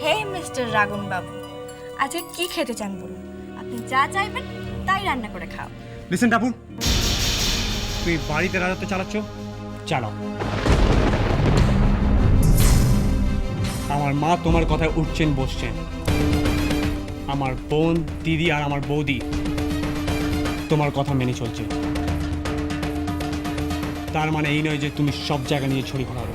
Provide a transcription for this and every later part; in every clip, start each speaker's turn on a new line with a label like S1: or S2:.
S1: হে mister রাগুন বাবু, আজকে কি খেতে চান বলুন, আপনি যা চাইবেন তাই রান্না করে খাও।
S2: লিসেন টাপুর, তুই বাড়িতে রাজত্ব চালাচ্ছ, চালাও। আমার মা তোমার কথায় উঠছেন বসছেন, আমার বোন দিদি আর আমার বৌদি তোমার কথা মেনে চলছে। তার মানে এই নয় যে তুমি সব জায়গা নিয়ে ছড়ি ঘোরাবে।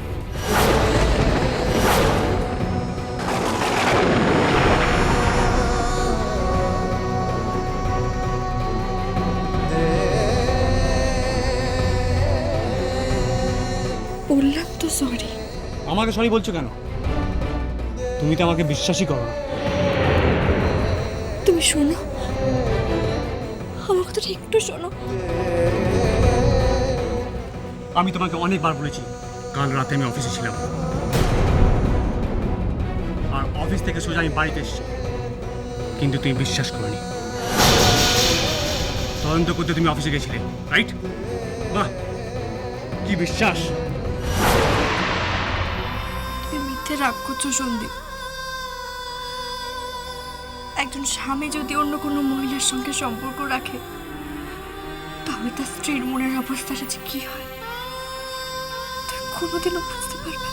S1: বললাম তো সরি।
S2: আমাকে সরি বলছো কেন? তুমি তো আমাকে বিশ্বাসই করো না।
S1: তুমি শোনো, আমার কথাটা একটু শোনো।
S2: আমি তোমাকে অনেকবার বলেছি, কাল রাতে আমি অফিসে ছিলাম আর অফিস থেকে সোজা আমি বাড়িতে এসেছি, কিন্তু তুমি বিশ্বাস করোনি। তদন্ত করতে তুমি অফিসে গেছিলে, রাইট? বাহ, কি বিশ্বাস!
S1: তুমি মিথ্যে রাগ করছো সন্দীপ। একজন স্বামী যদি অন্য কোনো মহিলার সঙ্গে সম্পর্ক রাখে, তবে তার স্ত্রীর মনের অবস্থাটা যে কি হয় তা কোনোদিনও বুঝতে পারবে না।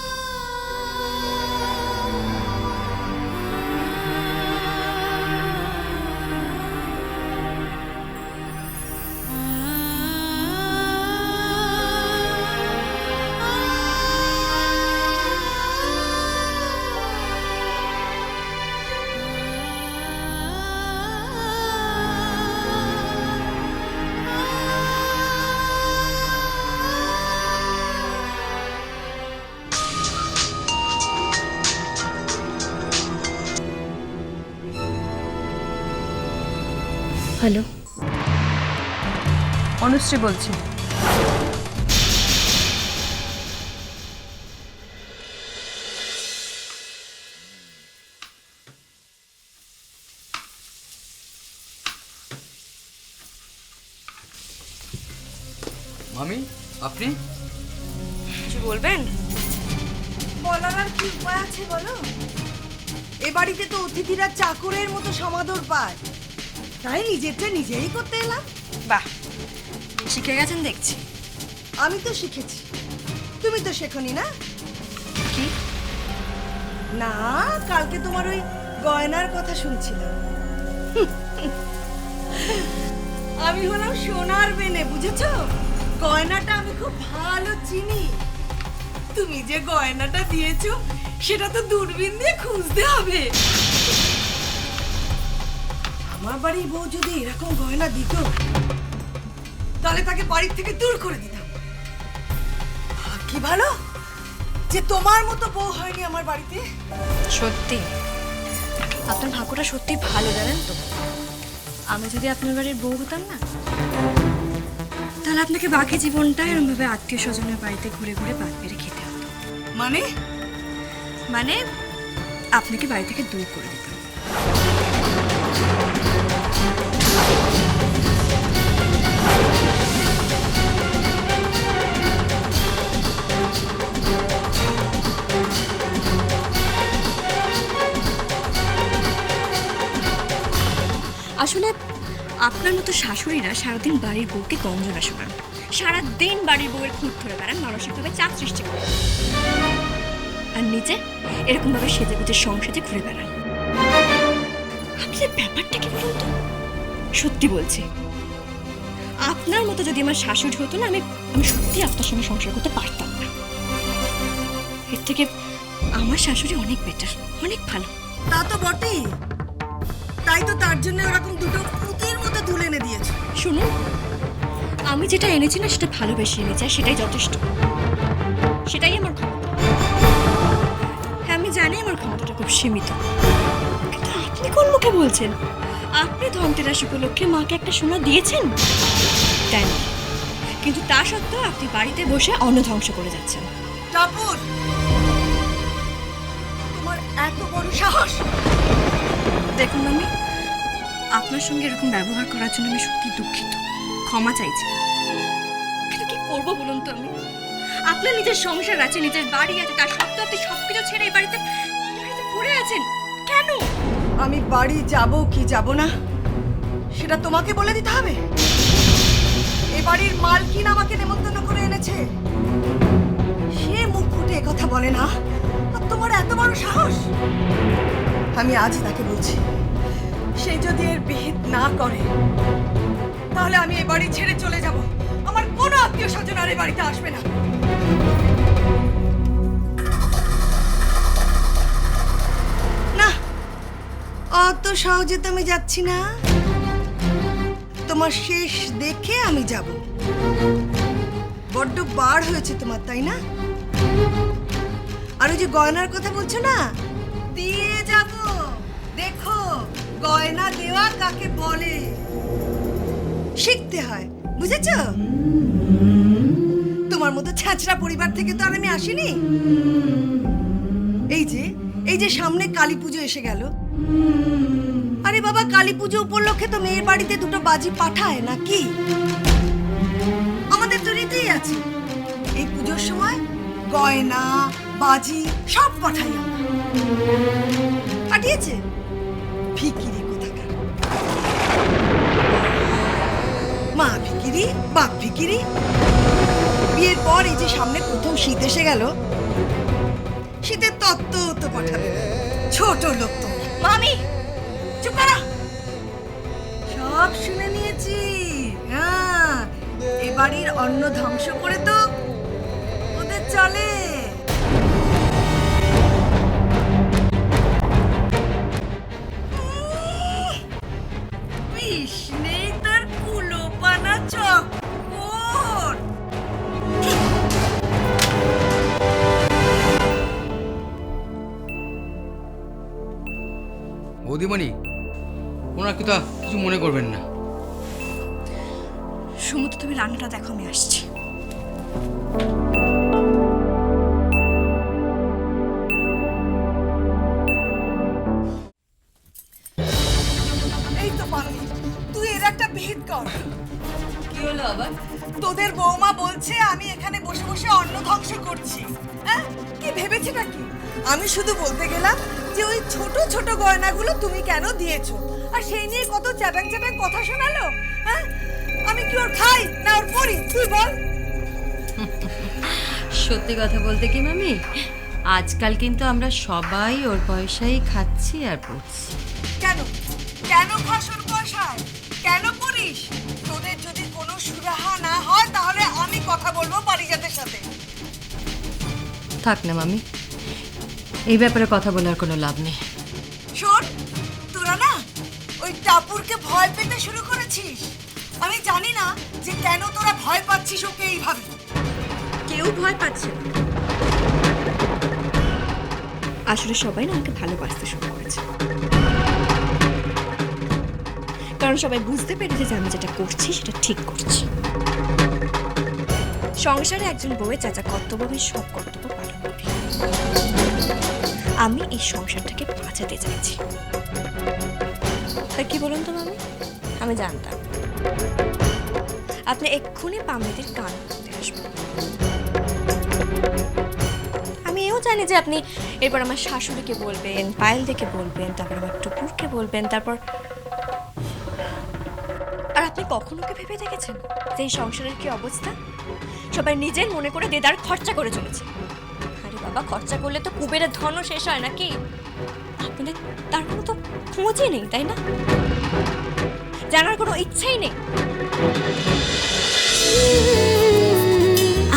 S3: হ্যালো, অনুশ্রী বলছি।
S4: মামি, আপনি
S1: কিছু বলবেন?
S5: বলার আর কি উপায় আছে বলো? এ বাড়িতে তো অতিথিরা চাকরের মতো সমাদর পায়, তাই নিজেরটা নিজেই করতে এলাম।
S1: বাহ, শিখে গেছেন দেখছি।
S5: আমি তো শিখেছি, তুমি তো শেখনি না?
S1: কি?
S5: না, কালকে তোমার ওই গয়নার কথা শুনছিলাম। আমি হলাম সোনার বেনে, বুঝেছো? গয়নাটা আমি খুব ভালো চিনি। তুমি যে গয়নাটা দিয়েছো সেটা তো দূরবীন দিয়ে খুঁজতে হবে। আমার বাড়ির বউ যদি এরকম গয়না দিত, তাহলে তাকে বাড়ির থেকে দূর করে দিতাম। কি ভালো যে তোমার মতো বউ হয়নি আমার বাড়িতে।
S1: সত্যি আপনার ভাগ্যটা সত্যি ভালো, জানেন তো? আমি যদি আপনার বাড়ির বউ হতাম না, তাহলে আপনাকে বাকি জীবনটাই এরকমভাবে আত্মীয় স্বজনের বাড়িতে ঘুরে ঘুরে পাত পেরে খেতে হতো।
S5: মানে
S1: মানে আপনাকে বাড়ি থেকে দূর করে দিতাম। আসলে আপনার মতো শাশুড়িরা সারাদিন বাড়ির বউকে গঞ্জনা শোনান, সারাদিন বাড়ির বউয়ের খুঁত ধরে বেড়ান, মানসিকভাবে চাপ সৃষ্টি করে, আর নিচে এরকম ভাবে সেজে গুজে সংসারে ঘুরে বেড়ান। আপনার ব্যাপারটা কি বলুন তো? সত্যি বলছি, আপনার মতো যদি আমার শাশুড়ি হতো না, আমি সত্যি আপনার সঙ্গে সংসার করতে পারতাম না। এর থেকে আমার শাশুড়ি অনেক বেটার, অনেক ভালো।
S5: তা তো বটেই, তাই তো তার জন্য ওরকম দুটো পুঁতির মতো তুলে এনে দিয়েছে।
S1: শুনুন, আমি যেটা এনেছি না সেটা ভালোবেসে এনেছি, আর সেটাই যথেষ্ট, সেটাই আমার ক্ষমতা। হ্যাঁ, আমি জানি আমার ক্ষমতাটা খুব সীমিত, কিন্তু আপনি কোন মুখে বলছেন? আপনি ধনতেরাস উপলক্ষে মাকে একটা সোনা দিয়েছেন, দেন, কিন্তু তা সত্ত্বেও আপনি বাড়িতে বসে অন্ন ধ্বংস করে যাচ্ছেন।
S5: টাপুর, তোমার এত বড় সাহস!
S1: দেখুন আমি আপনার সঙ্গে এরকম ব্যবহার করার জন্য আমি সত্যি দুঃখিত, ক্ষমা চাইছি। কিন্তু কি করবো বলুন তো আমি? আপনার নিজের সংসার আছে, নিজের বাড়ি আছে, তার সত্ত্বেও আপনি সবকিছু ছেড়ে এই বাড়িতে পড়ে আছেন। কেন?
S5: আমি বাড়ি যাব কি যাব না সেটা তোমাকে বলে দিতে হবে? এ বাড়ির মালকিন আমাকে নেমন্তন্ন করে এনেছে, সে মুখ ফুটে কথা বলে না, আর তোমার এত বড় সাহস! আমি আজ তাকে বলছি, সে যদি এর বিহিত না করে তাহলে আমি এ বাড়ি ছেড়ে চলে যাব। আমার কোনো আত্মীয় স্বজন আর এ বাড়িতে আসবে না। না, অত সহজে তো আমি যাচ্ছি না। তোমার শেষ দেখে আমি যাব। বড্ড বার হয়েছে তোমার, তাই না? আর ওই যে গয়নার কথা বলছো না, দিয়ে যাব। দেখো গয়না দেওয়া কাকে বলে, শিখতে হয়, বুঝেছো? তোমার মতো ছ্যাঁচড়া পরিবার থেকে তো আর আমি আসিনি। এই যে সামনে কালী পুজো এসে গেল। আরে বাবা, কালী পুজো উপলক্ষে তো মেয়ের বাড়িতে দুটো বাজি পাঠায় নাকি? আমাদের তো রীতিই আছে, এই পুজোর সময় গয়না বাজি সব পাঠাই আমরা। পাঠিয়েছে ভিখিরি কোথাকার, মা ভিখিরি বাপ ভিখিরি। বিয়ের পর এই যে সামনে প্রথম শীত এসে গেল, শীতের তত্ত্ব তো পাঠাবে, ছোট লোক তো। মামি চুপ করো, সব শুনে নিয়েছি। হ্যাঁ, এ বাড়ির অন্ন ধ্বংস করে তো ওদের চলে। বিষ নেই তার কুলোপানা চক্কর।
S4: বৌদিমণি, ওনার কথা কিছু মনে করবেন না।
S1: সমুদ্র, তুমি রান্নাটা দেখো, আমি আসছি।
S5: এই তো পারলি, তুই এর একটা বিহিত কর।
S3: কি হলো আবার?
S5: তোদের বৌমা বলছে আমি এখানে বসে বসে অন্ন ধ্বংস করছি। হ্যাঁ, কি ভেবেছি নাকি? আমি শুধু বলতে গেলাম যে ওই ছোট ছোট গয়নাগুলো তুমি কেন দিয়েছো, আর সেই নিয়ে কত চ্যাপাং চ্যাপাং কথা শোনালো। হ্যাঁ, আমি কি ওর খাই না ওর পরি, তুই বল।
S3: সত্যি কথা বলতে কি মামি, আজকাল কিন্তু আমরা সবাই ওর পয়সাই খাচ্ছি আর পড়ছি।
S5: কেন কেন খাস ওর পয়সায়? কেন করিস? তোদের যদি কোনো সুরাহা না হয় তাহলে আমি কথা বলবো পারিজাতের সাথে।
S3: থাক না মামি, এই ব্যাপারে কথা বলার কোনো লাভ নেই।
S5: শোন, তোরা না ওই টাপুরকে ভয় পেতে শুরু করেছিস। আমি জানি না যে কেন তোরা ভয় পাচ্ছিস ওকে এইভাবে।
S1: কেউ ভয় পাচ্ছে না, আসলে সবাই না আমাকে ভালোবাসতে শুরু করেছে। কারণ সবাই বুঝতে পেরেছে যে আমি যেটা করছি সেটা ঠিক করছি। সংসারে একজন বউয়ের যা যা কর্তব্য, আমি সব কর্তব্য পালন করি। আমি এই সংসারটাকে বাঁচাতে চাইছি। তা কি বলুন তো মামি, আমি জানতাম আপনি এক্ষুনি পামনিদের কান করতে আসবেন। আমি এও জানি যে আপনি এরপর আমার শাশুড়িকে বলবেন, পায়েল দেখে বলবেন, তারপর আমার টুকুরকে বলবেন, তারপর আর আপনি কখনো কি ভেবে দেখেছেন যে এই সংসারের কি অবস্থা? সবাই নিজের মনে করে দেদার খরচা করে চলেছে। আরে বাবা, খরচা করলে তো কুবেরের ধনও শেষ হয় নাকি? আপনাদের তার কোনো তো খোঁজই নেই, তাই না? জানার কোনো ইচ্ছাই নেই।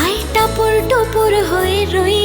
S6: আই টাপুর টুপুর হয়ে রই